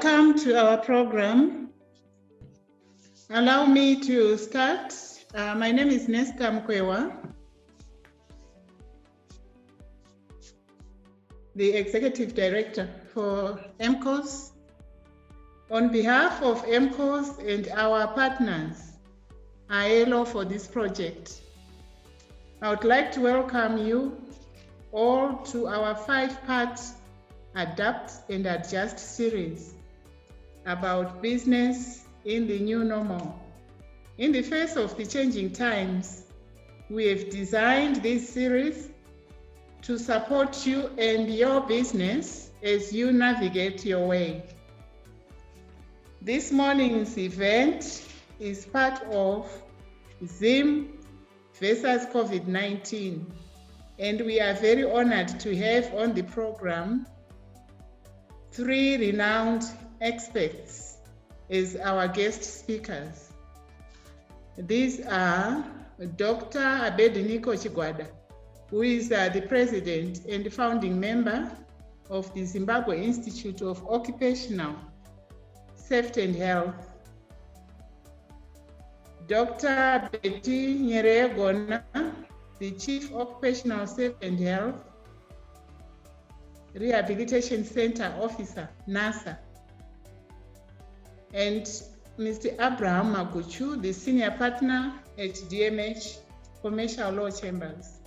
Welcome to our program. Allow me to start. My name is Nesta Mkwewa, the Executive Director for EMCOZ. On behalf of EMCOZ and our partners, AELO, for this project, I would like to welcome you all to our 5-part Adapt and Adjust series about business in the new normal. In the face of the changing times, we have designed this series to support you and your business as you navigate your way. This morning's event is part of ZIM versus COVID-19, and we are very honored to have on the program 3 renowned experts as our guest speakers. These are Dr. Abednego Chigwada, who is the president and founding member of the Zimbabwe Institute of Occupational Safety and Health. Dr. Betty Nyeregona, the Chief Occupational Safety and Health Rehabilitation Center Officer, NASA. And Mr. Abraham Maguchu, the Senior Partner at DMH Commercial Law Chambers.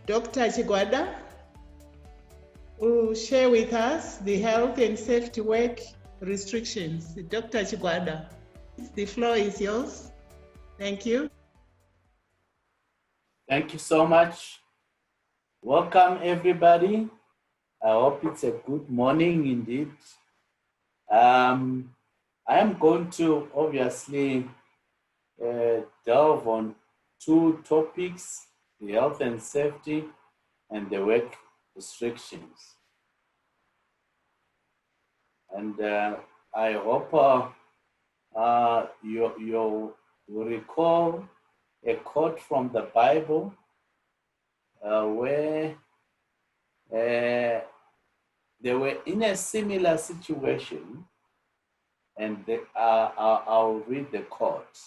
Dr. Chigwada will share with us the health and safety work restrictions. Dr. Chigwada, the floor is yours. Thank you. Thank you so much. Welcome, everybody. I hope it's a good morning indeed. I am going to obviously delve on 2 topics, the health and safety and the work restrictions. And I hope you will recall a quote from the Bible where they were in a similar situation, and I'll read the quote.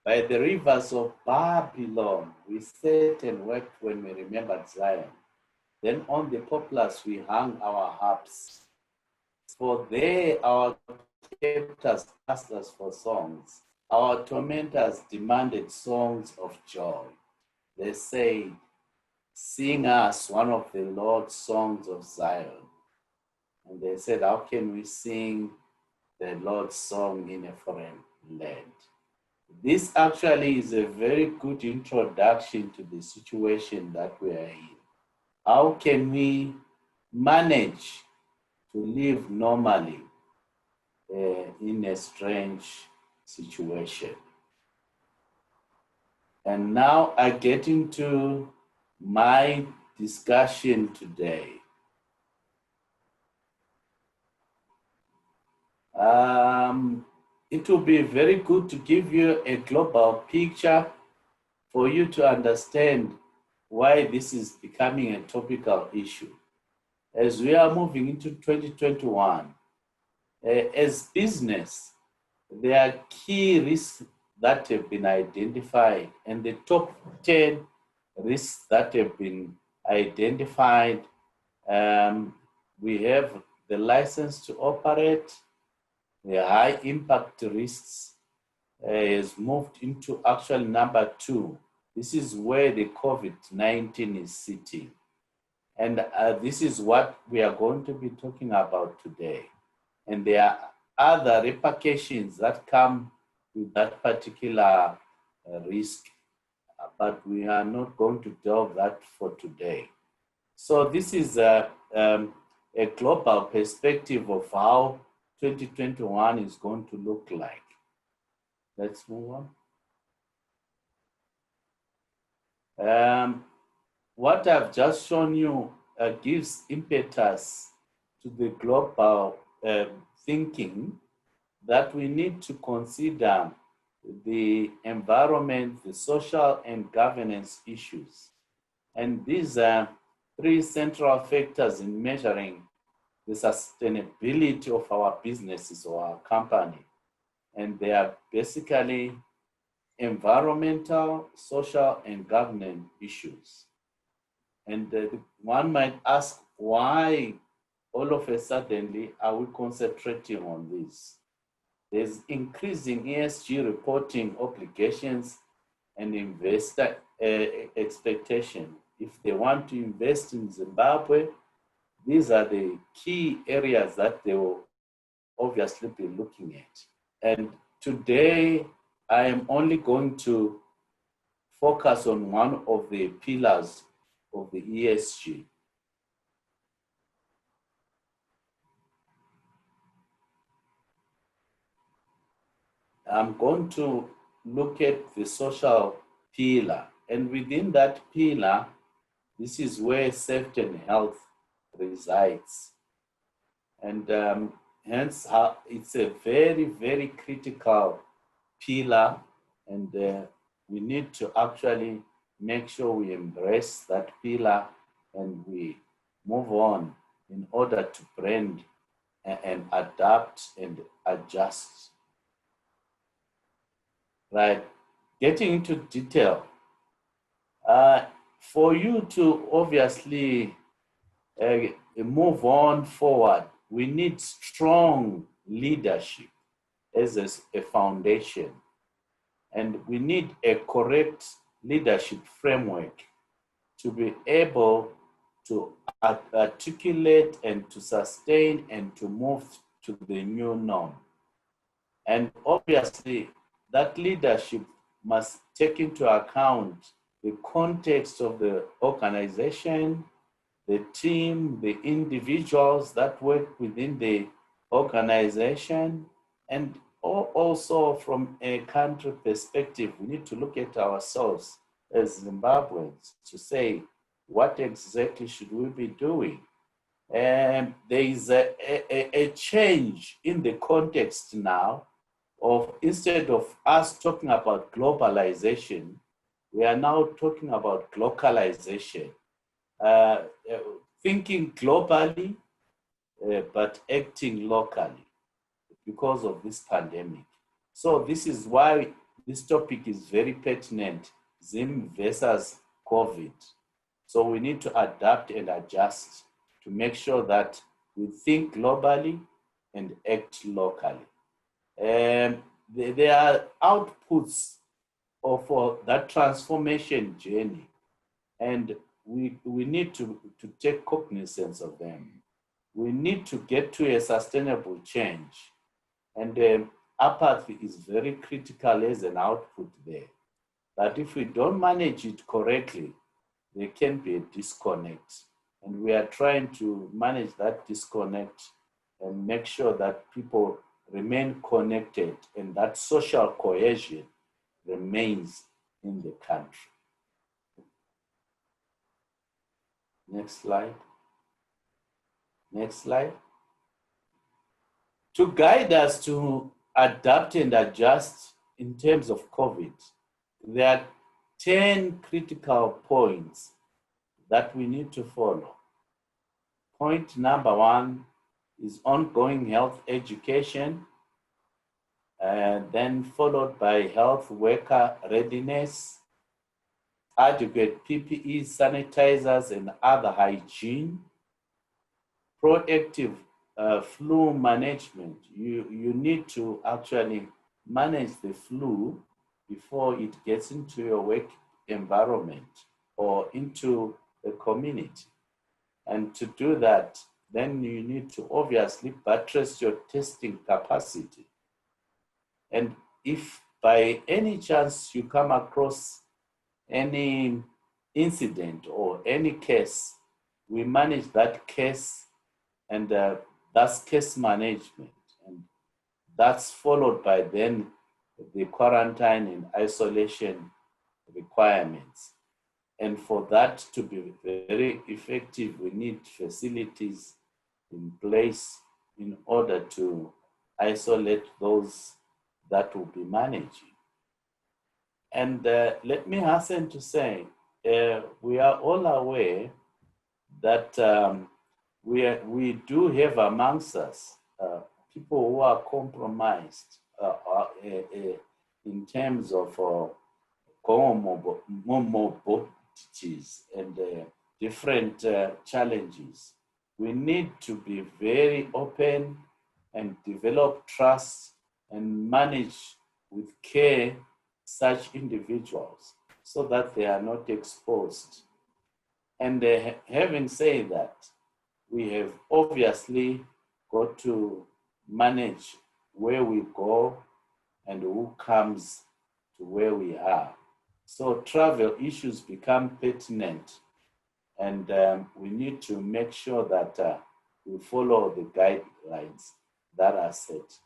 By the rivers of Babylon, we sat and wept when we remembered Zion. Then on the poplars we hung our harps. For there our captors asked us for songs. Our tormentors demanded songs of joy. They said, "Sing us one of the Lord's songs of Zion." And they said, "How can we sing the Lord's song in a foreign land?" This actually is a very good introduction to the situation that we are in. How can we manage to live normally in a strange situation? And now I get into my discussion today. It will be very good to give you a global picture for you to understand why this is becoming a topical issue. As we are moving into 2021, as business, there are key risks that have been identified, and the top 10 risks that have been identified. We have the license to operate. The high impact risks has moved into actual number 2. This is where the COVID-19 is sitting. And this is what we are going to be talking about today. And there are other repercussions that come with that particular risk, but we are not going to delve that for today. So this is a global perspective of how 2021 is going to look like. Let's move on. What I've just shown you gives impetus to the global thinking that we need to consider the environment, the social and governance issues. And these are 3 central factors in measuring the sustainability of our businesses or our company. And they are basically environmental, social, and governance issues. And one might ask, why all of a sudden are we concentrating on this? There's increasing ESG reporting obligations and investor expectation. If they want to invest in Zimbabwe, these are the key areas that they will obviously be looking at. And today, I am only going to focus on one of the pillars of the ESG. I'm going to look at the social pillar. And within that pillar, this is where safety and health resides. And hence, it's a very, very critical pillar. And we need to actually make sure we embrace that pillar and we move on in order to brand and adapt and adjust. Right, getting into detail. For you to obviously move on forward, we need strong leadership as a foundation. And we need a correct leadership framework to be able to articulate and to sustain and to move to the new norm. And obviously, that leadership must take into account the context of the organization, the team, the individuals that work within the organization, and also from a country perspective, we need to look at ourselves as Zimbabweans to say, what exactly should we be doing? And there is a change in the context now of, instead of us talking about globalization, we are now talking about localization. Thinking globally, but acting locally because of this pandemic. So this is why this topic is very pertinent, Zim versus COVID. So we need to adapt and adjust to make sure that we think globally and act locally. There are outputs of that transformation journey, and we need to take cognizance of them. We need to get to a sustainable change, and apathy is very critical as an output there. But if we don't manage it correctly, there can be a disconnect, and we are trying to manage that disconnect and make sure that people remain connected and that social cohesion remains in the country. Next slide. Next slide. To guide us to adapt and adjust in terms of COVID, there are 10 critical points that we need to follow. Point number 1 is ongoing health education, then followed by health worker readiness, adequate PPE, sanitizers, and other hygiene, proactive flu management. You need to actually manage the flu before it gets into your work environment or into the community. And to do that, then you need to obviously buttress your testing capacity. And if by any chance you come across any incident or any case, we manage that case, and that's case management. And that's followed by then the quarantine and isolation requirements. And for that to be very effective, we need facilities in place in order to isolate those that will be managing. And let me hasten to say, we are all aware that we do have amongst us people who are compromised in terms of comorbidities and different challenges. We need to be very open and develop trust and manage with care such individuals so that they are not exposed. And having said that, we have obviously got to manage where we go and who comes to where we are. So travel issues become pertinent, and we need to make sure that we follow the guidelines that are set.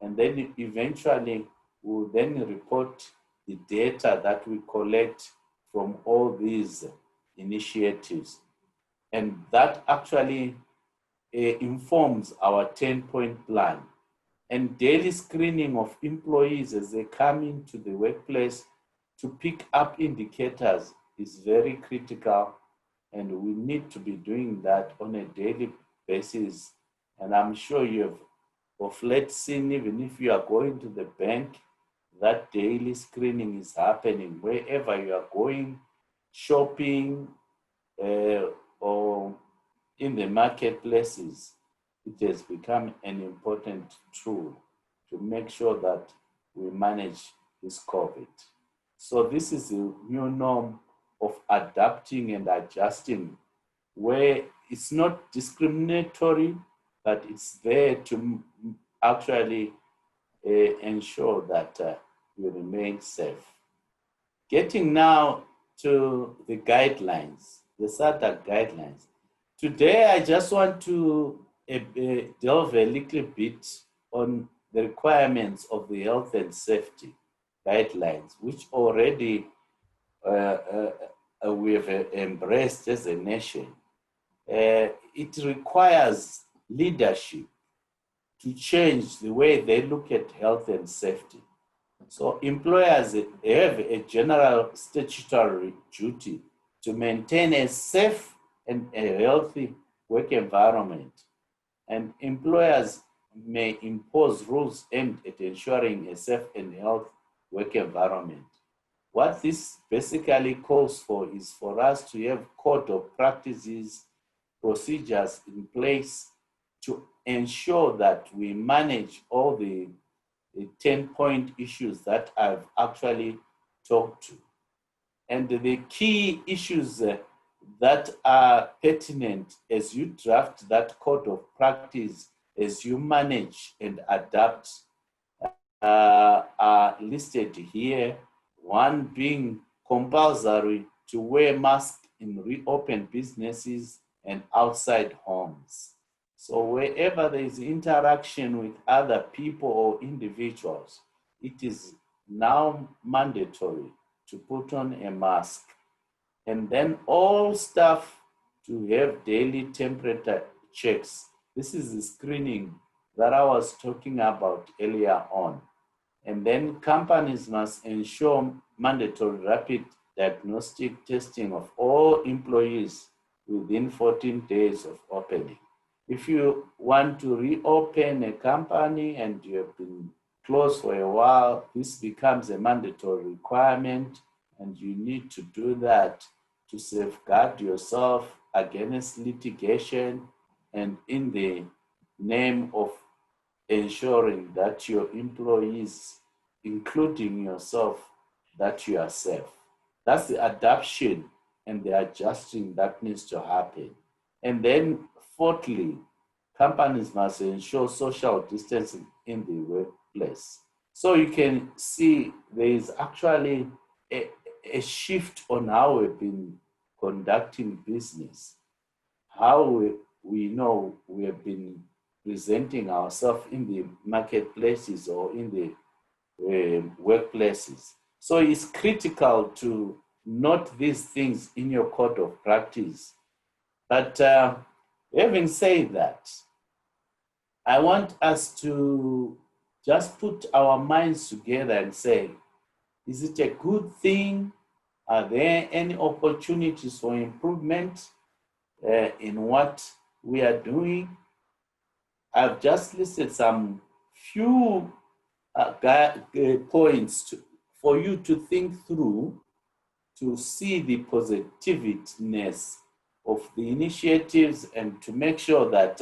And then eventually we'll then report the data that we collect from all these initiatives. And that actually informs our 10-point plan. And daily screening of employees as they come into the workplace to pick up indicators is very critical, and we need to be doing that on a daily basis. And I'm sure you have of late seen, even if you are going to the bank, that daily screening is happening wherever you are going, shopping, or in the marketplaces. It has become an important tool to make sure that we manage this COVID. So this is the new norm of adapting and adjusting, where it's not discriminatory, but it's there to actually ensure that we remain safe. Getting now to the guidelines, the SADC guidelines. Today, I just want to delve a little bit on the requirements of the health and safety guidelines, which already we have embraced as a nation. It requires leadership to change the way they look at health and safety. So employers have a general statutory duty to maintain a safe and a healthy work environment. And employers may impose rules aimed at ensuring a safe and healthy work environment. What this basically calls for is for us to have code of practices, procedures in place to ensure that we manage all the 10-point issues that I've actually talked to. And the key issues that are pertinent as you draft that code of practice, as you manage and adapt, are listed here. One being compulsory to wear masks in reopened businesses and outside homes. So wherever there is interaction with other people or individuals, it is now mandatory to put on a mask. And then all staff to have daily temperature checks. This is the screening that I was talking about earlier on. And then companies must ensure mandatory rapid diagnostic testing of all employees within 14 days of opening. If you want to reopen a company and you have been closed for a while, this becomes a mandatory requirement, and you need to do that to safeguard yourself against litigation and in the name of ensuring that your employees, including yourself, that you are safe. That's the adaptation and the adjusting that needs to happen. And then fourthly, companies must ensure social distancing in the workplace. So you can see there is actually a shift on how we've been conducting business, how we know we have been presenting ourselves in the marketplaces or in the workplaces. So it's critical to note these things in your code of practice. But having said that, I want us to just put our minds together and say, is it a good thing? Are there any opportunities for improvement in what we are doing. I've just listed some few points for you to think through, to see the positiveness of the initiatives and to make sure that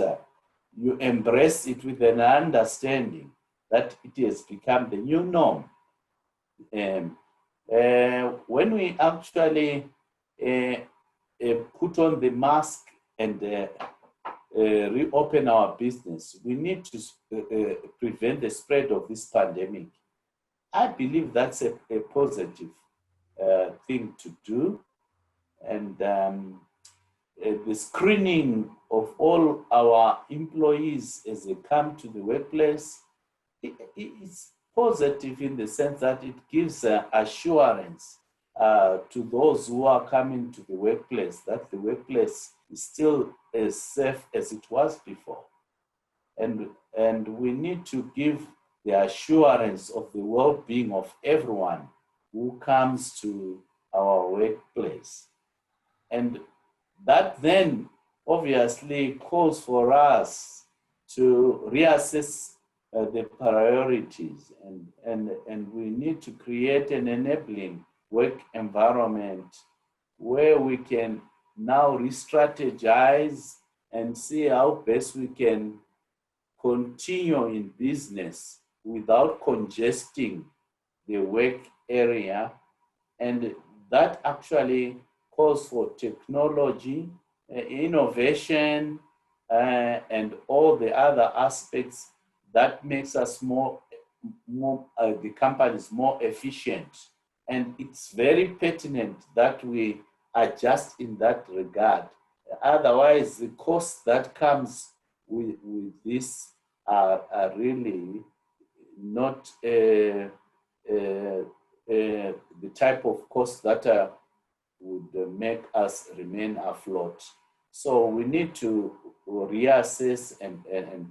you embrace it with an understanding that it has become the new norm. When we actually put on the mask and reopen our business, we need to prevent the spread of this pandemic. I believe that's a positive thing to do. And the screening of all our employees as they come to the workplace, it's positive in the sense that it gives assurance to those who are coming to the workplace that the workplace is still as safe as it was before. And we need to give the assurance of the well-being of everyone who comes to our workplace. And that then obviously calls for us to reassess the priorities, and we need to create an enabling work environment where we can now re-strategize and see how best we can continue in business without congesting the work area. And that actually calls for technology, innovation, and all the other aspects that makes us the companies more efficient. And it's very pertinent that we adjust in that regard. Otherwise, the costs that comes with this are really not the type of cost that would make us remain afloat. So we need to reassess and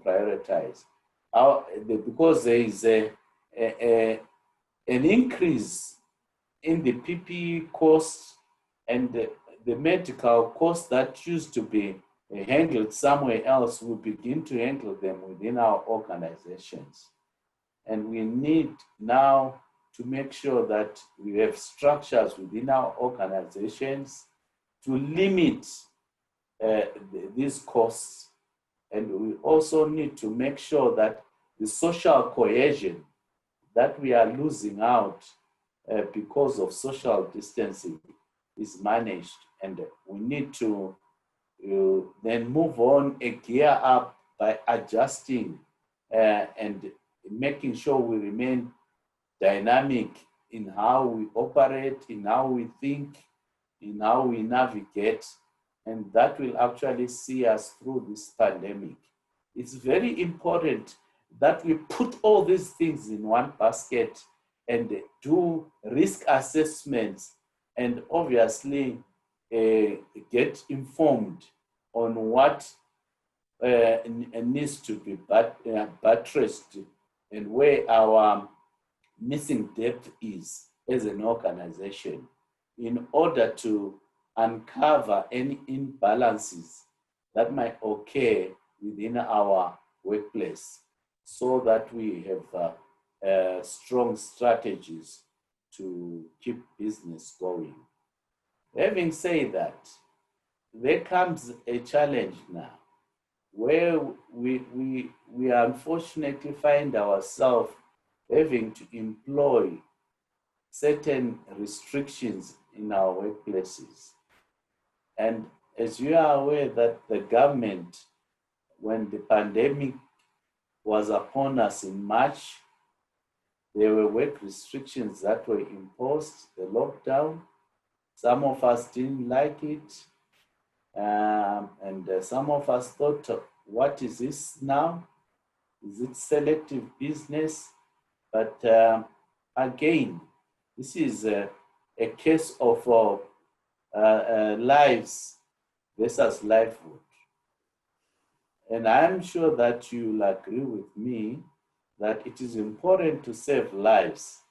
prioritize. Because there is an increase in the PPE costs and the medical costs that used to be handled somewhere else, we begin to handle them within our organizations. And we need now to make sure that we have structures within our organizations to limit these costs. And we also need to make sure that the social cohesion that we are losing out because of social distancing is managed. And we need to then move on a gear up by adjusting and making sure we remain dynamic in how we operate, in how we think, in how we navigate, and that will actually see us through this pandemic. It's very important that we put all these things in one basket and do risk assessments and obviously get informed on what needs to be buttressed and where our missing depth is as an organization in order to uncover any imbalances that might occur within our workplace so that we have strong strategies to keep business going. Having said that, there comes a challenge now where we unfortunately find ourselves having to employ certain restrictions in our workplaces. And as you are aware that the government, when the pandemic was upon us in March, there were work restrictions that were imposed, the lockdown. Some of us didn't like it. And some of us thought, what is this now? Is it selective business? But again, this is a case of lives versus livelihood. And I'm sure that you'll agree with me that it is important to save lives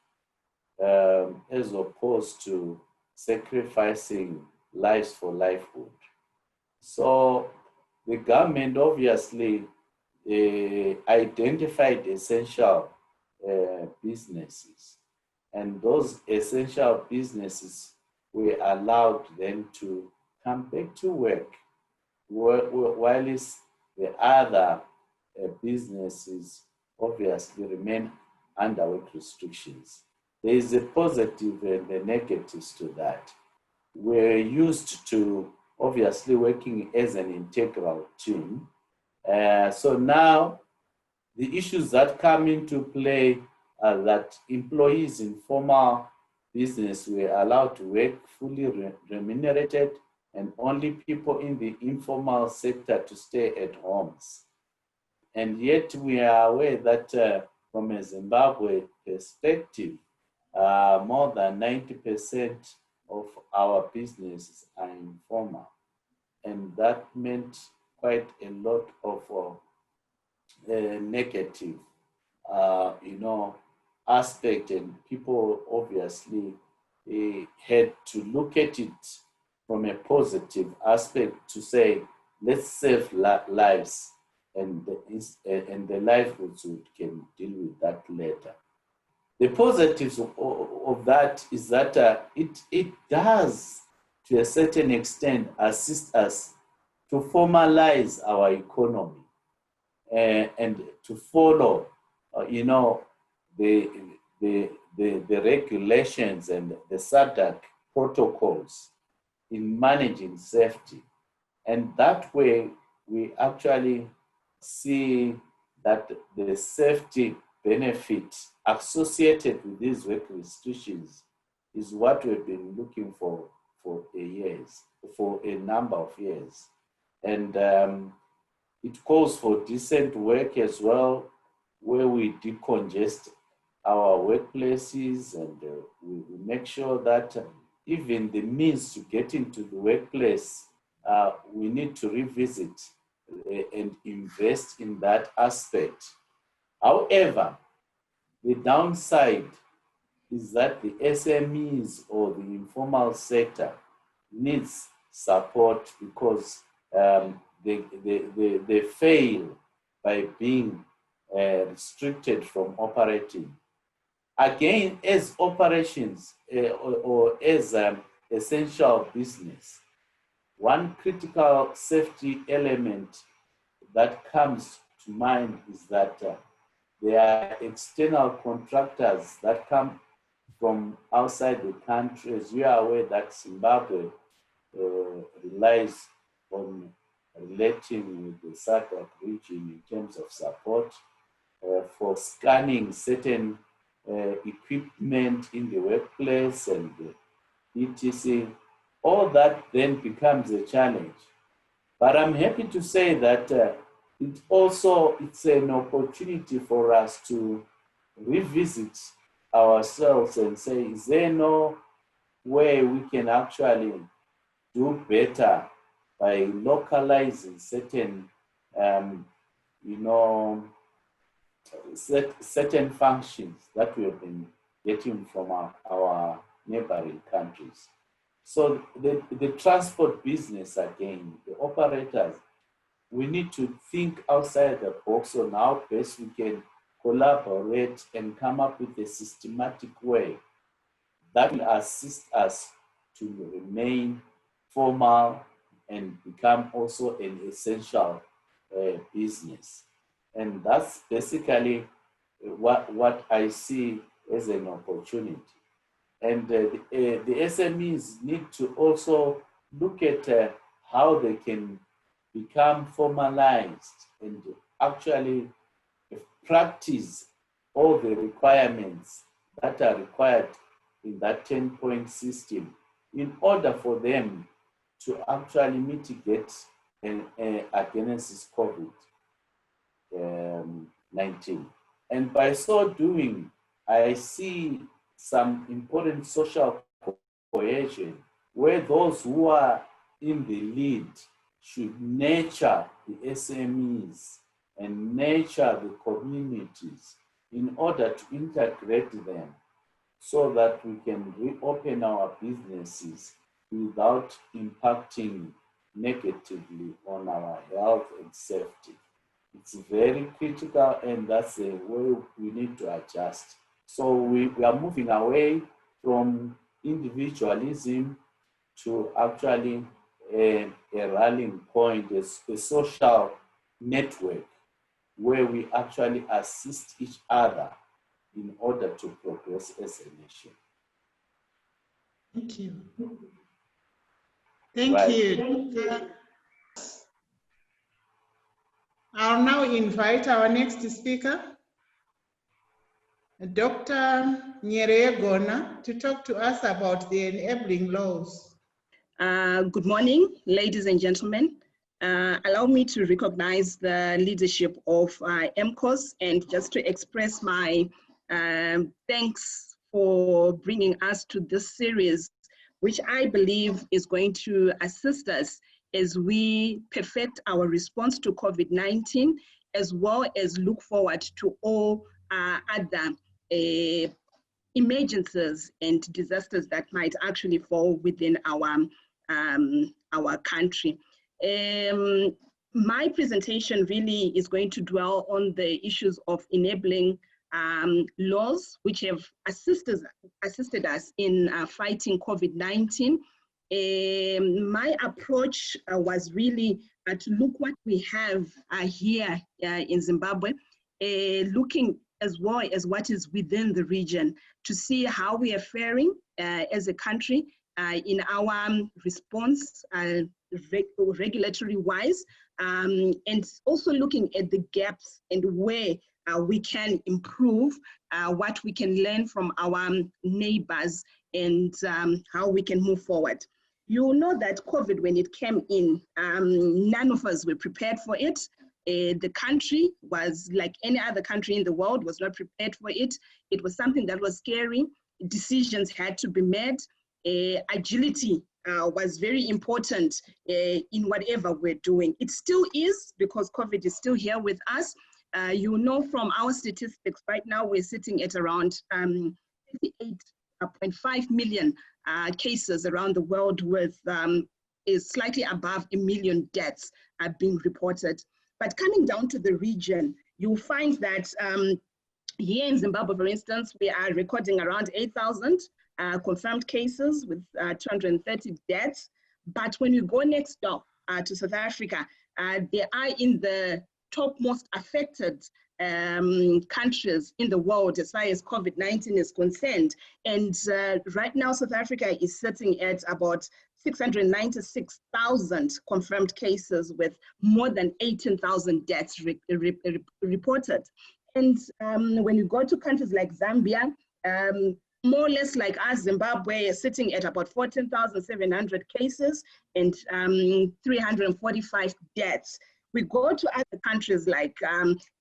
as opposed to sacrificing lives for livelihood. So the government obviously identified essential businesses, and those essential businesses were allowed then to come back to work, while the other businesses obviously remain under work restrictions. There is a positive and a negatives to that. We're used to obviously working as an integral team. So now the issues that come into play are that employees in formal business were allowed to work fully remunerated, and only people in the informal sector to stay at homes. And yet we are aware that from a Zimbabwe perspective, more than 90% of our businesses are informal. And that meant quite a lot of negative, aspect, and people obviously had to look at it from a positive aspect to say, let's save lives, and the livelihoods can deal with that later. The positives of that is that it does, to a certain extent, assist us to formalize our economy and to follow, the regulations and the SADC protocols in managing safety. And that way, we actually see that the safety benefit associated with these work restrictions is what we've been looking for a number of years. And it calls for decent work as well, where we decongest our workplaces, and we make sure that even the means to get into the workplace, we need to revisit and invest in that aspect. However, the downside is that the SMEs or the informal sector needs support, because they fail by being restricted from operating. Again, as operations or as essential business, one critical safety element that comes to mind is that there are external contractors that come from outside the country. As you are aware that Zimbabwe relies on relating with the SADC region in terms of support for scanning certain equipment in the workplace and etc. All that then becomes a challenge. But I'm happy to say that it's an opportunity for us to revisit ourselves and say, is there no way we can actually do better by localizing certain, certain functions that we have been getting from our neighboring countries. So the transport business, again, the operators, we need to think outside the box on how best we can collaborate and come up with a systematic way that will assist us to remain formal and become also an essential business. And that's basically what I see as an opportunity. And the SMEs need to also look at how they can become formalized and actually practice all the requirements that are required in that 10-point system in order for them to actually mitigate against COVID-19. And by so doing, I see some important social cohesion where those who are in the lead should nurture the SMEs and nurture the communities in order to integrate them so that we can reopen our businesses without impacting negatively on our health and safety. It's very critical, and that's the way we need to adjust. So we are moving away from individualism to actually a rallying point, a social network where we actually assist each other in order to progress as a nation. Thank you. Thank Right. you. I'll now invite our next speaker, Dr. Nyerere, to talk to us about the enabling laws. Good morning, ladies and gentlemen. Allow me to recognize the leadership of EMCOZ and just to express my thanks for bringing us to this series, which I believe is going to assist us as we perfect our response to COVID-19, as well as look forward to all other emergencies and disasters that might actually fall within our country. My presentation really is going to dwell on the issues of enabling laws which have assisted us in fighting COVID-19. My approach was really to look what we have here in Zimbabwe, looking as well as what is within the region to see how we are faring as a country in our response regulatory wise, and also looking at the gaps and where we can improve, what we can learn from our neighbors, and how we can move forward. You know that COVID, when it came in, none of us were prepared for it. The country was like any other country in the world, was not prepared for it. It was something that was scary. Decisions had to be made. Agility was very important in whatever we're doing. It still is, because COVID is still here with us. You know from our statistics right now, we're sitting at around 58.5 million cases around the world, with is slightly above 1 million deaths being reported. But coming down to the region, you'll find that here in Zimbabwe, for instance, we are recording around 8,000 confirmed cases with 230 deaths. But when you go next door to South Africa, they are in the topmost affected countries in the world as far as COVID-19 is concerned. And right now, South Africa is sitting at about 696,000 confirmed cases with more than 18,000 deaths reported. And when you go to countries like Zambia, more or less like us, Zimbabwe is sitting at about 14,700 cases and 345 deaths. We go to other countries like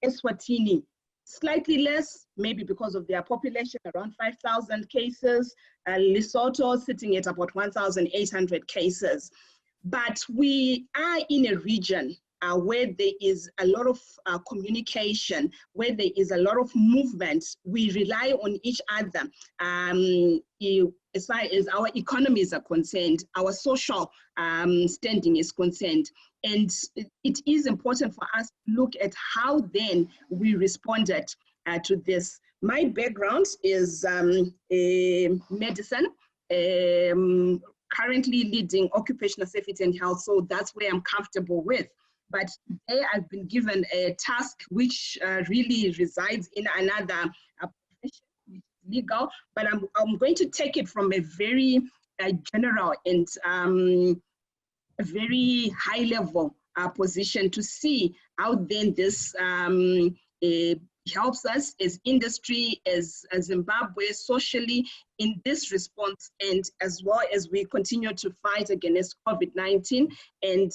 Eswatini, slightly less, maybe because of their population, around 5,000 cases. Lesotho sitting at about 1,800 cases. But we are in a region where there is a lot of communication, where there is a lot of movement. We rely on each other as far as our economies are concerned, our social standing is concerned. And it is important for us to look at how then we responded to this. My background is medicine, currently leading occupational safety and health, so that's where I'm comfortable with. But today I've been given a task which really resides in another profession, which is legal, but I'm going to take it from a very general and a very high level position to see how then this helps us as industry, as Zimbabwe, socially in this response, and as well as we continue to fight against COVID-19, and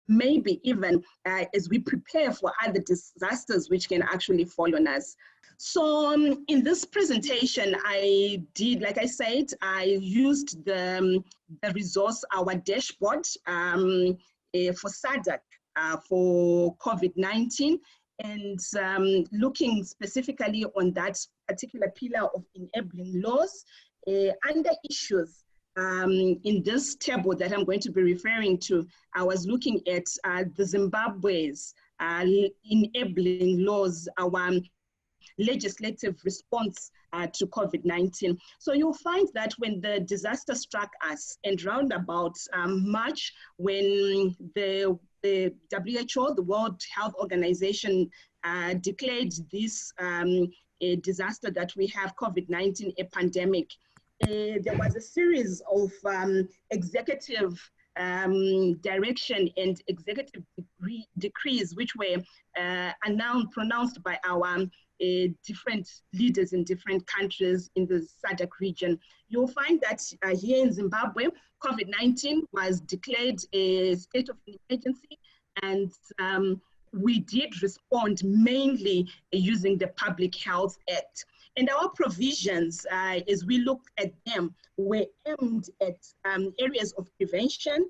maybe even as we prepare for other disasters which can actually fall on us. So in this presentation, I did, like I said, I used the resource, our dashboard for SADC for COVID-19, and looking specifically on that particular pillar of enabling laws under issues. in this table that I'm going to be referring to, I was looking at the Zimbabwe's enabling laws, our legislative response to COVID-19. So you'll find that when the disaster struck us, and round about March, when the WHO, the World Health Organization, declared this a disaster that we have, COVID-19, a pandemic, there was a series of executive direction and executive decrees which were pronounced by our different leaders in different countries in the SADC region. You'll find that here in Zimbabwe, COVID-19 was declared a state of emergency, and we did respond mainly using the Public Health Act. And our provisions, as we looked at them, were aimed at areas of prevention,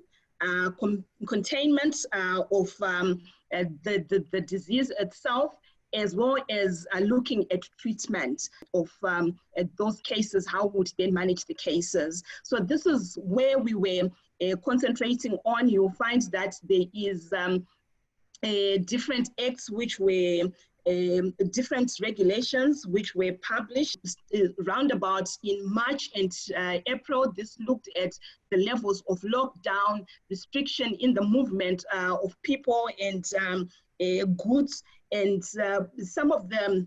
containment of the disease itself, as well as looking at treatment of those cases, how would they manage the cases. So this is where we were concentrating on. You'll find that there is different acts which were different regulations which were published roundabout in March and April. This looked at the levels of lockdown, restriction in the movement of people and goods, and some of the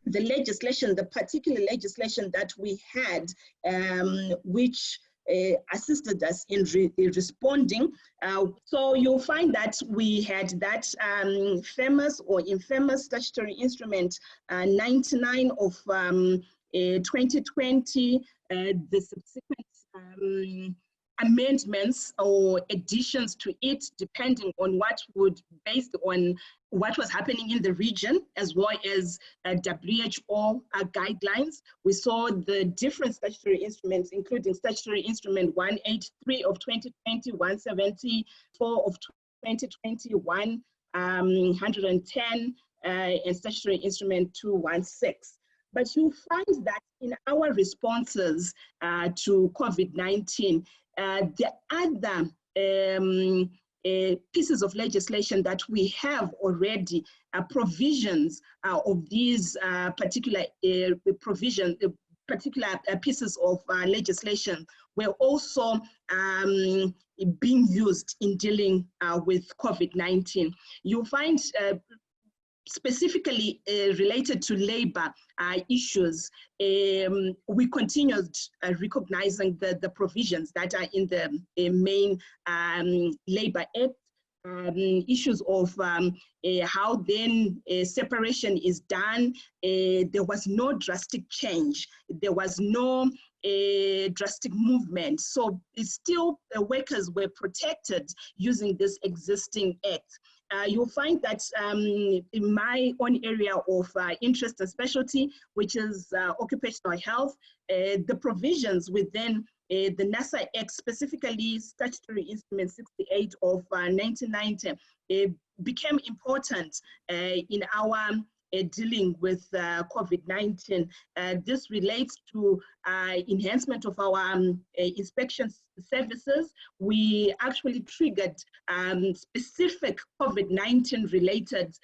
legislation, the particular legislation that we had, which assisted us in responding. So you'll find that we had that famous or infamous statutory instrument 99 of 2020, the subsequent amendments or additions to it, depending on based on what was happening in the region, as well as WHO guidelines. We saw the different statutory instruments, including statutory instrument 183 of 2020, 174 of 2020, 110, and statutory instrument 216. But you find that in our responses to COVID-19, the other pieces of legislation that we have already, provisions of these particular pieces of legislation were also being used in dealing with COVID-19. You'll find specifically related to labor issues, we continued recognizing the provisions that are in the main Labor Act, issues of how then separation is done. There was no drastic change. There was no drastic movement. So it's still workers were protected using this existing act. You'll find that in my own area of interest and specialty, which is occupational health, the provisions within the NASA Act, specifically statutory instrument 68 of 1990, became important in our dealing with COVID-19. This relates to enhancement of our inspection services. We actually triggered specific COVID-19 related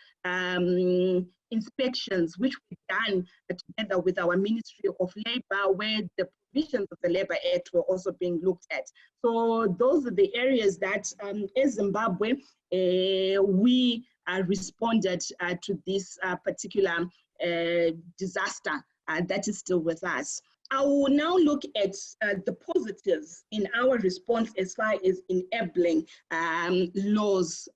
inspections, which we've done together with our Ministry of Labor, where the provisions of the Labor Act were also being looked at. So those are the areas that as Zimbabwe, we responded to this particular disaster that is still with us. I will now look at the positives in our response as far as enabling laws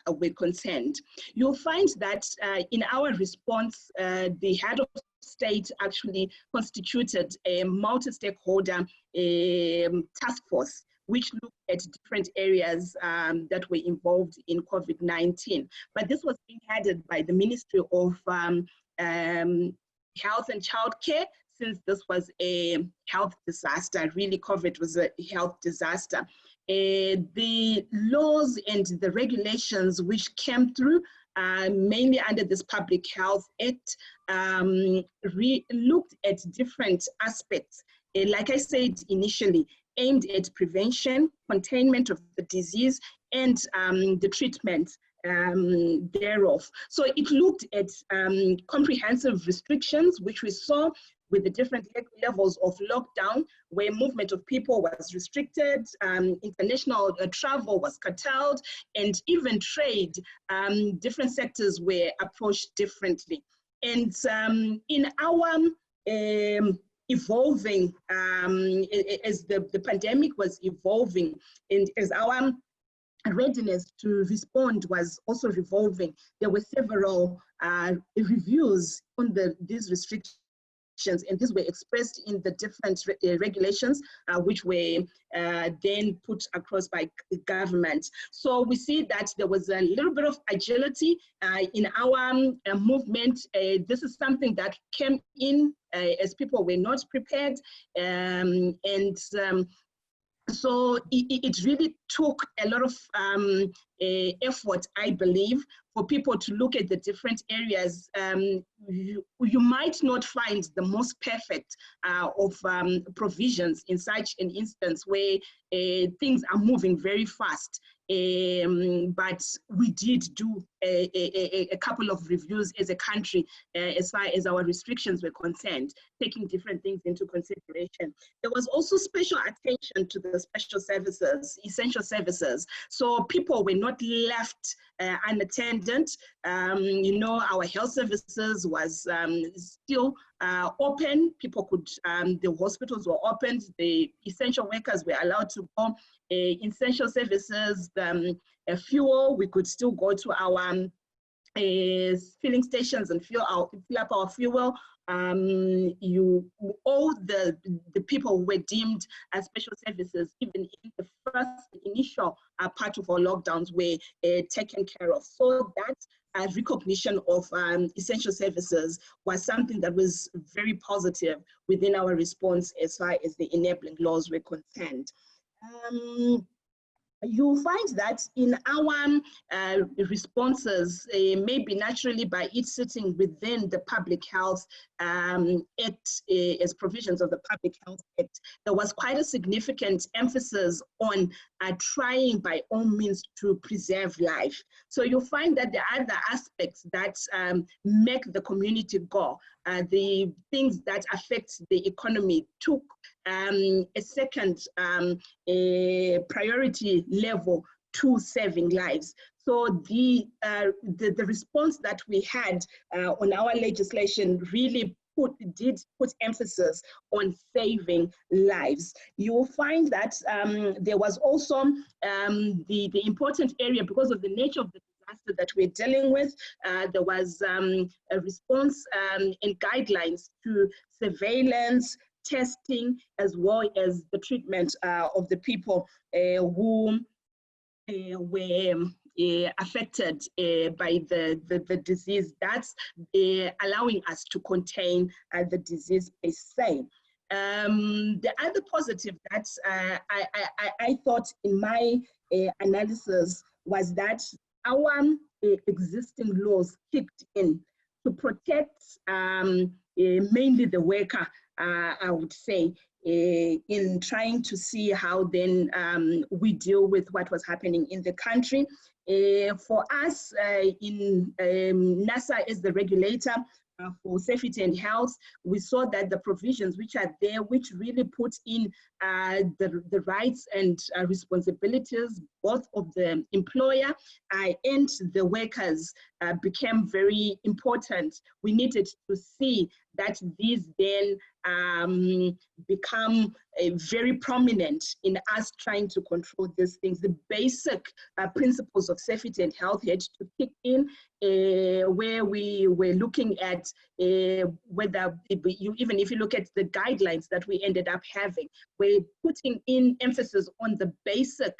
were concerned. You'll find that in our response, the head of state actually constituted a multi-stakeholder task force, which looked at different areas that were involved in COVID-19. But this was being headed by the Ministry of Health and Childcare, since this was a health disaster. Really, COVID was a health disaster. The laws and the regulations which came through, mainly under this Public Health Act, looked at different aspects. Like I said initially, aimed at prevention, containment of the disease, and the treatment thereof. So it looked at comprehensive restrictions, which we saw with the different levels of lockdown, where movement of people was restricted, international travel was curtailed, and even trade, different sectors were approached differently. And in our evolving, as the pandemic was evolving, and as our readiness to respond was also revolving, there were several reviews on these restrictions, and these were expressed in the different regulations, which were then put across by government. So we see that there was a little bit of agility in our movement. This is something that came in as people were not prepared, so it really took a lot of effort, I believe, for people to look at the different areas. You might not find the most perfect of provisions in such an instance where things are moving very fast. But we did do a couple of reviews as a country as far as our restrictions were concerned, taking different things into consideration. There was also special attention to the special services, essential services. So people were not left unattended. You know, our health services was still open. People could, the hospitals were opened, the essential workers were allowed to go. Essential services, fuel, we could still go to our filling stations and fill up our fuel. All the people were deemed as special services, even in the first initial part of our lockdowns, were taken care of. So that recognition of essential services was something that was very positive within our response as far as the enabling laws were concerned. You'll find that in our responses, maybe naturally by it sitting within the Public Health Act, as provisions of the Public Health Act, there was quite a significant emphasis on trying by all means to preserve life. So you'll find that there are other aspects that make the community go. The things that affect the economy took a second priority level to saving lives. So the response that we had on our legislation really did put emphasis on saving lives. You will find that there was also the important area, because of the nature of the disaster that we're dealing with, there was a response and guidelines to surveillance, testing, as well as the treatment of the people who were affected by the disease. That's allowing us to contain the disease per se. The other positive that I thought in my analysis was that our existing laws kicked in to protect mainly the worker, I would say, in trying to see how then we deal with what was happening in the country. For us in NASA as the regulator for safety and health, we saw that the provisions which are there, which really put in the rights and responsibilities both of the employer and the workers became very important. We needed to see that these then become very prominent in us trying to control these things. The basic principles of safety and health had to kick in, where we were looking at whether, even if you look at the guidelines that we ended up having, we're putting in emphasis on the basic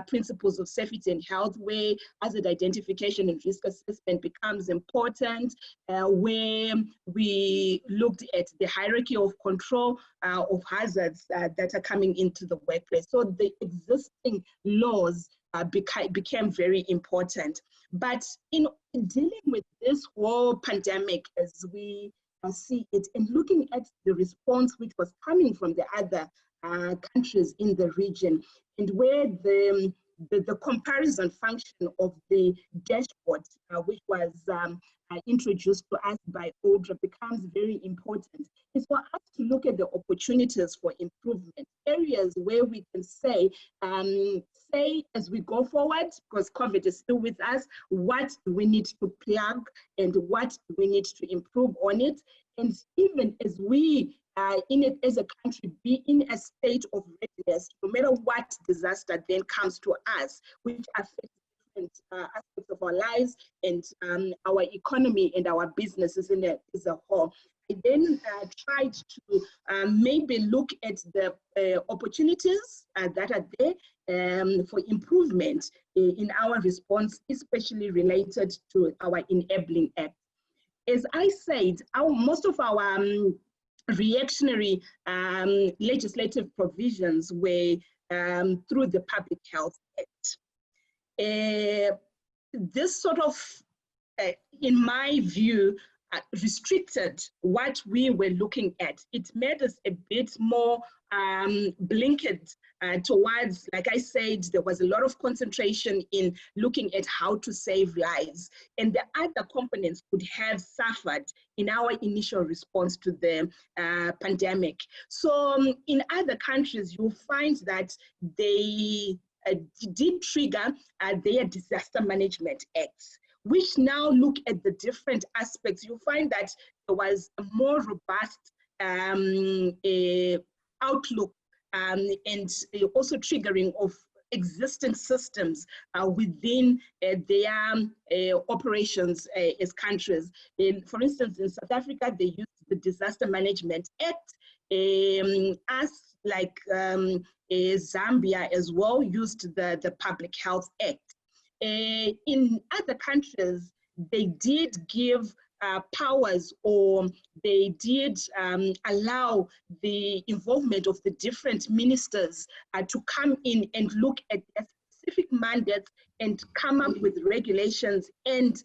principles of safety and health, where hazard identification and risk assessment becomes important, where we looked at the hierarchy of control of hazards that are coming into the workplace. So the existing laws became very important. But in dealing with this whole pandemic, as we see it, and looking at the response which was coming from the other countries in the region, and where the comparison function of the dashboard, which was introduced to us by Audra, becomes very important. It's for us to look at the opportunities for improvement, areas where we can say as we go forward, because COVID is still with us, what do we need to plug and what do we need to improve on it? And even as we in it as a country, be in a state of readiness, no matter what disaster then comes to us, which affects different aspects of our lives and our economy and our businesses as a whole. I then tried to maybe look at the opportunities that are there for improvement in our response, especially related to our Enabling Act. As I said, most of our reactionary legislative provisions were through the Public Health Act. This sort of, in my view, restricted what we were looking at. It made us a bit more blinkered towards, like I said, there was a lot of concentration in looking at how to save lives. And the other components could have suffered in our initial response to the pandemic. So in other countries, you'll find that they did trigger their disaster management acts, which now look at the different aspects. You'll find that there was a more robust outlook and also triggering of existing systems within their operations as countries. For instance, in South Africa, they used the Disaster Management Act, as like Zambia as well used the Public Health Act. In other countries, they did give powers, or they did allow the involvement of the different ministers to come in and look at their specific mandates and come up with regulations and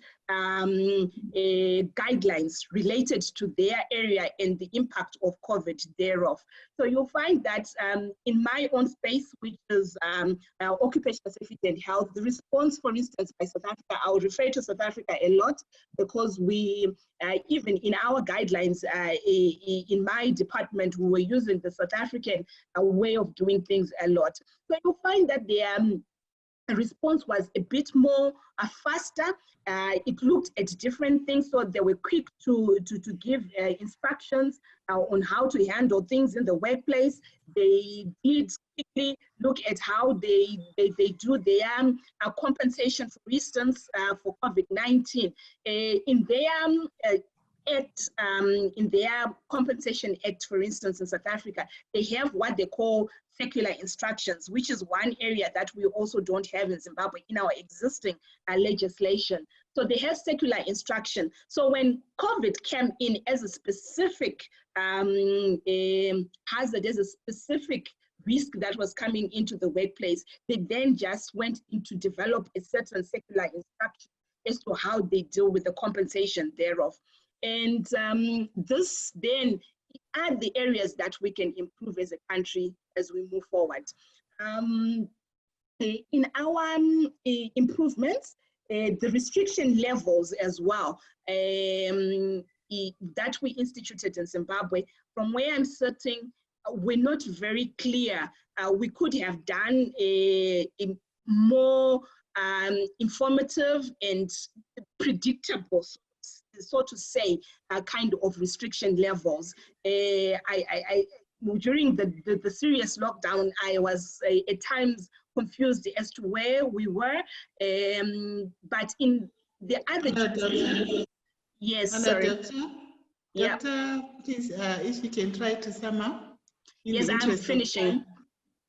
guidelines related to their area and the impact of COVID thereof. So you'll find that in my own space, which is occupational safety and health, the response, for instance, by South Africa, I would refer to South Africa a lot because we, even in our guidelines, in my department, we were using the South African way of doing things a lot. So you'll find that the response was a bit more faster. It looked at different things, so they were quick to give instructions on how to handle things in the workplace. They did quickly look at how they do their compensation, for instance, for COVID-19. In their compensation act, for instance, in South Africa, they have what they call secular instructions, which is one area that we also don't have in Zimbabwe in our existing legislation. So they have secular instruction. So when COVID came in as a specific hazard, as a specific risk that was coming into the workplace, they then just went into develop a certain secular instruction as to how they deal with the compensation thereof. And this then are the areas that we can improve as a country as we move forward. In our improvements, the restriction levels as well that we instituted in Zimbabwe, from where I'm sitting, we're not very clear. We could have done a more informative and predictable, so to say, kind of restriction levels. During the serious lockdown, I was at times confused as to where we were, but in the other... Yes, sorry. Doctor, please, if you can try to sum up. Yes, I'm finishing.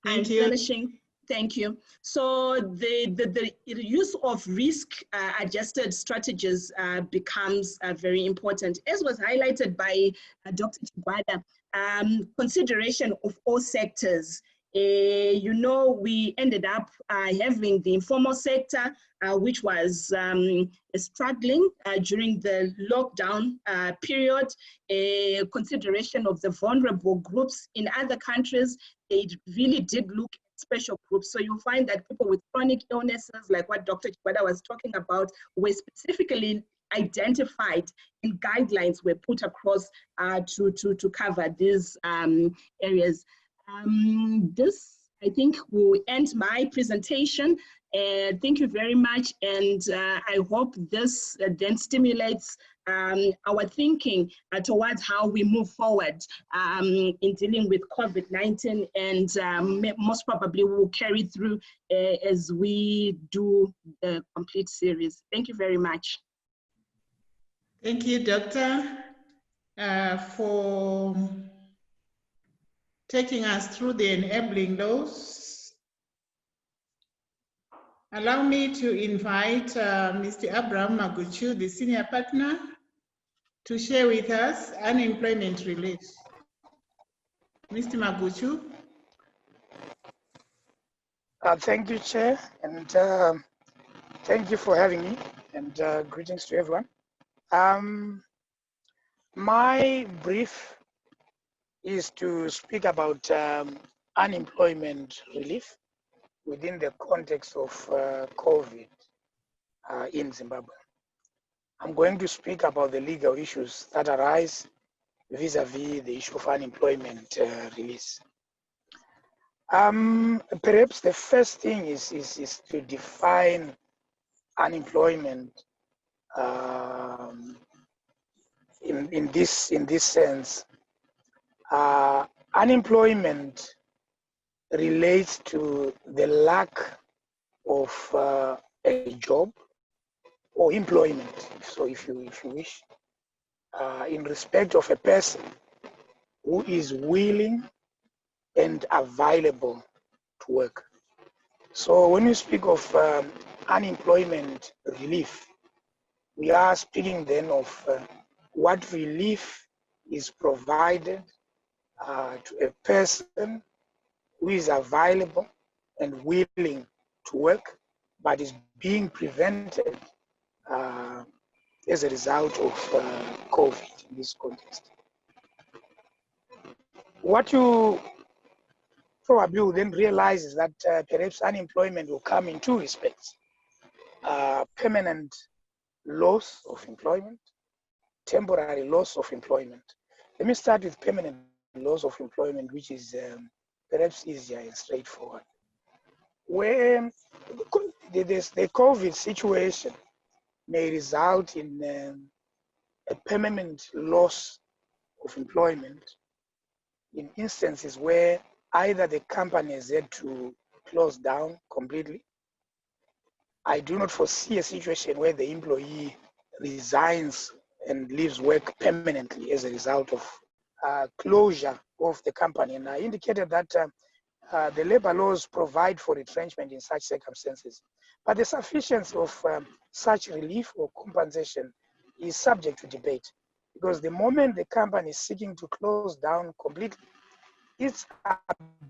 I'm finishing. Thank you. So the use of risk-adjusted strategies becomes very important. As was highlighted by Dr. Chibada, consideration of all sectors You know, we ended up having the informal sector, which was struggling during the lockdown period. Consideration of the vulnerable groups in other countries, they really did look at special groups. So you'll find that people with chronic illnesses, like what Dr. Chibada was talking about, were specifically identified and guidelines were put across to cover these areas. This, I think, will end my presentation. Thank you very much, and I hope this then stimulates our thinking towards how we move forward in dealing with COVID-19, and most probably will carry through as we do the complete series. Thank you very much. Thank you, Doctor, for taking us through the enabling laws. Allow me to invite Mr. Abraham Maguchu, the senior partner, to share with us unemployment relief. Mr. Maguchu. Thank you, Chair, and thank you for having me, and greetings to everyone. My brief is to speak about unemployment relief within the context of COVID in Zimbabwe. I'm going to speak about the legal issues that arise vis-a-vis the issue of unemployment release. Perhaps the first thing is to define unemployment in this sense. Unemployment relates to the lack of a job or employment, so if you wish, in respect of a person who is willing and available to work. So when we speak of unemployment relief, we are speaking then of what relief is provided to a person who is available and willing to work, but is being prevented as a result of COVID in this context. What you probably will then realize is that perhaps unemployment will come in two respects: permanent loss of employment, temporary loss of employment. Let me start with permanent loss of employment, which is perhaps easier and straightforward. When the COVID situation may result in a permanent loss of employment in instances where either the company has had to close down completely. I do not foresee a situation where the employee resigns and leaves work permanently as a result of closure of the company. And I indicated that the labor laws provide for retrenchment in such circumstances. But the sufficiency of such relief or compensation is subject to debate, because the moment the company is seeking to close down completely, its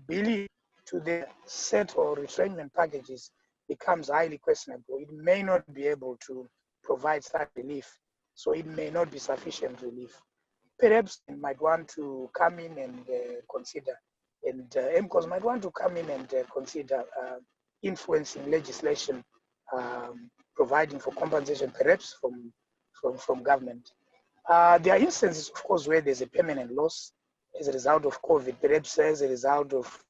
ability to the set or retrenchment packages becomes highly questionable. It may not be able to provide such relief, so it may not be sufficient relief. Perhaps it might want to come in and consider, and EMCOZ might want to come in and consider influencing legislation providing for compensation, perhaps from government. There are instances, of course, where there's a permanent loss as a result of COVID, perhaps as a result of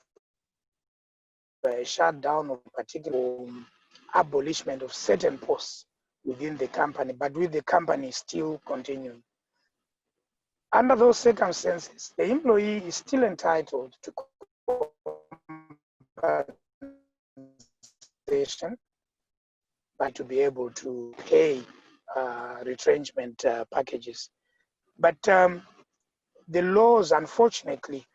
a shutdown of particular abolishment of certain posts within the company, but with the company still continuing. Under those circumstances, the employee is still entitled to compensation, but to be able to pay retrenchment packages. But the laws, unfortunately,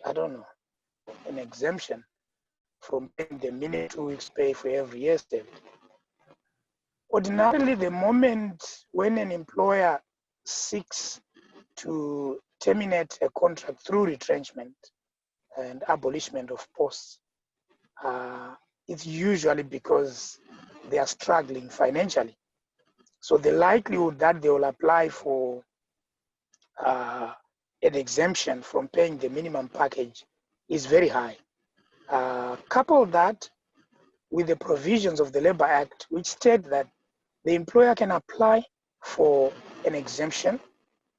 I don't know, an exemption from paying the minimum 2 weeks pay for every year saved. Ordinarily, the moment when an employer seeks to terminate a contract through retrenchment and abolishment of posts, it's usually because they are struggling financially. So the likelihood that they will apply for an exemption from paying the minimum package is very high. Couple that with the provisions of the Labor Act, which state that the employer can apply for an exemption,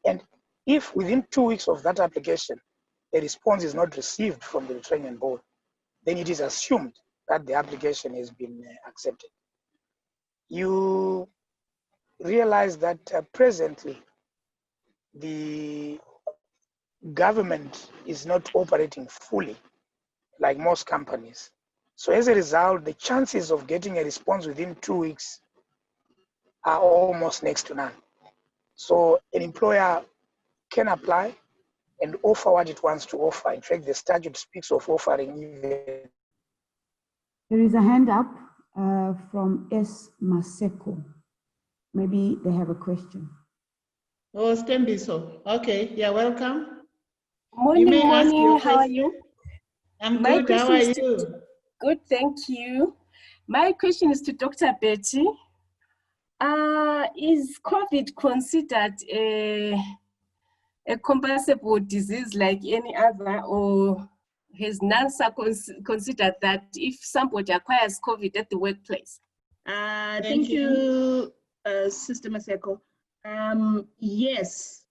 and if within 2 weeks of that application, a response is not received from the retrenchment board, then it is assumed that the application has been accepted. You realize that presently the government is not operating fully like most companies. So as a result, the chances of getting a response within 2 weeks are almost next to none. So an employer can apply and offer what it wants to offer. In fact, the statute speaks of offering even. There is a hand up from S. Maseko. Maybe they have a question. Oh, Stembiso. Okay, you're welcome. Morning, morning. How are you? I'm good. How are you? Good, thank you. My question is to Dr. Betty. Is COVID considered a compensable disease like any other, or has NANSA considered that if somebody acquires COVID at the workplace? Thank you, Sister Maseko. Yes,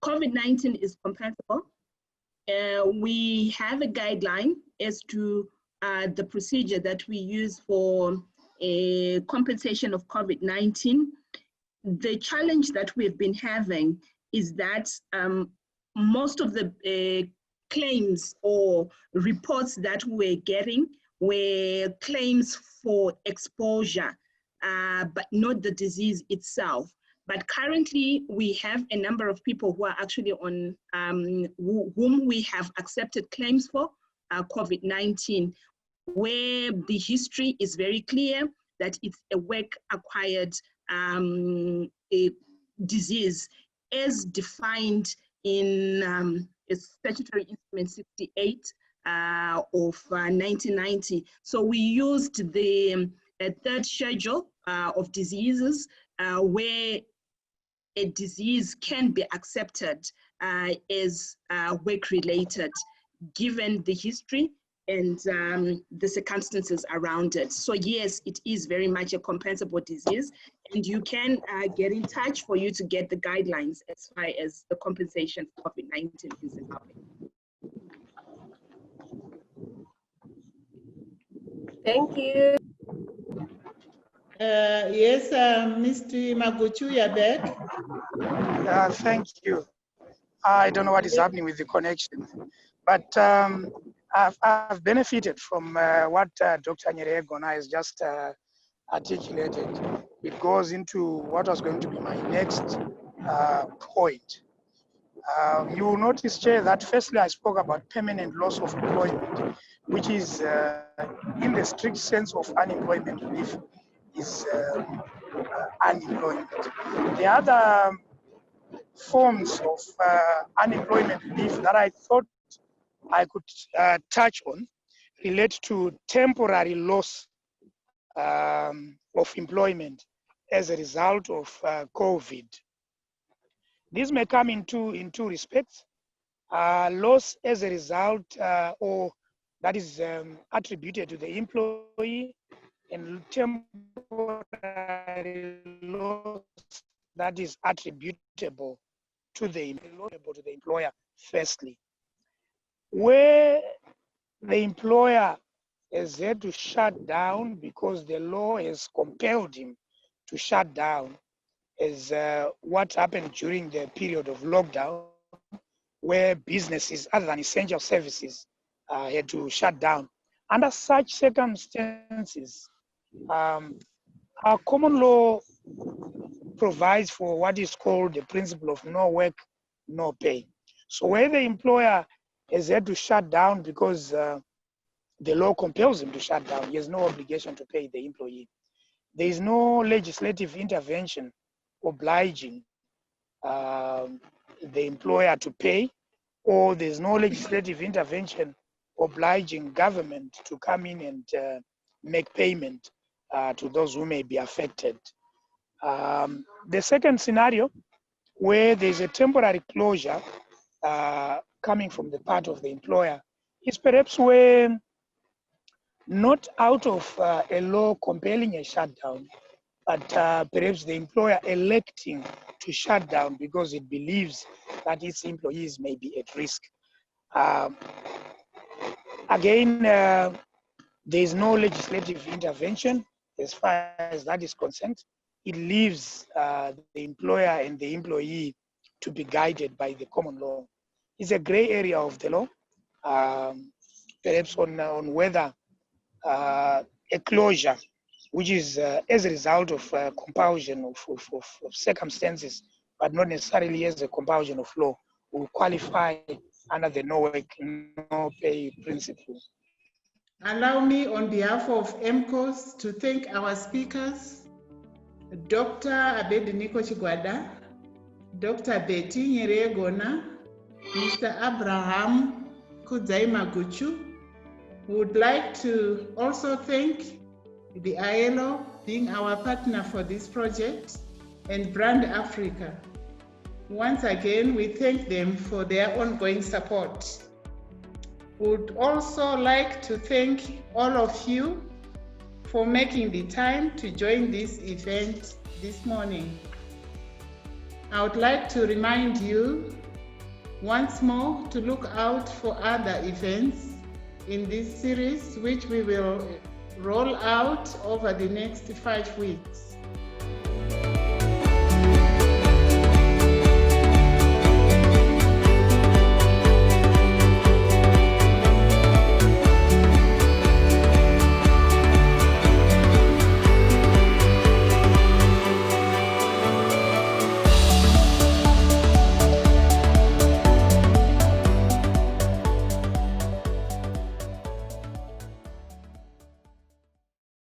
COVID-19 is compensable. We have a guideline as to the procedure that we use for a compensation of COVID-19. The challenge that we've been having is that most of the claims or reports that we're getting were claims for exposure, but not the disease itself. But currently, we have a number of people who are actually on, whom we have accepted claims for COVID-19, where the history is very clear that it's a work-acquired disease as defined in Statutory Instrument 68 of 1990. So we used the third schedule of diseases where a disease can be accepted as work-related, given the history and the circumstances around it. So yes, it is very much a compensable disease, and you can get in touch for you to get the guidelines as far as the compensation for COVID-19 is involved. Thank you. Yes, Mr. Maguchu, you're back. Thank you. I don't know what is happening with the connection, but I've benefited from what Dr. Nyerego has just articulated. It goes into what was going to be my next point. You will notice, Chair, that firstly I spoke about permanent loss of employment, which is in the strict sense of unemployment relief, is unemployment. The other forms of unemployment relief that I thought I could touch on relate to temporary loss of employment as a result of COVID. This may come in two respects. Loss as a result or that is attributed to the employee, and temporary loss that is attributable to the employer firstly. Where the employer has had to shut down because the law has compelled him to shut down, is what happened during the period of lockdown, where businesses other than essential services had to shut down. Under such circumstances, our common law provides for what is called the principle of no work, no pay. So where the employer has had to shut down because the law compels him to shut down, he has no obligation to pay the employee. There is no legislative intervention obliging the employer to pay, or there's no legislative intervention obliging government to come in and make payment to those who may be affected. The second scenario, where there's a temporary closure coming from the part of the employer, is perhaps where, not out of a law compelling a shutdown, but perhaps the employer electing to shut down because it believes that its employees may be at risk. Again, there is no legislative intervention as far as that is concerned. It leaves the employer and the employee to be guided by the common law. It's a gray area of the law, perhaps on whether a closure, which is as a result of compulsion of circumstances, but not necessarily as a compulsion of law, will qualify under the no work, no pay principle. Allow me on behalf of EMCOZ to thank our speakers, Dr. Abediniko Chigwada, Dr. Betty Nyeregona, Mr. Abraham Kudzaimaguchu. We would like to also thank the ILO being our partner for this project and Brand Africa. Once again, we thank them for their ongoing support. We would also like to thank all of you for making the time to join this event this morning. I would like to remind you once more to look out for other events in this series, which we will roll out over the next 5 weeks.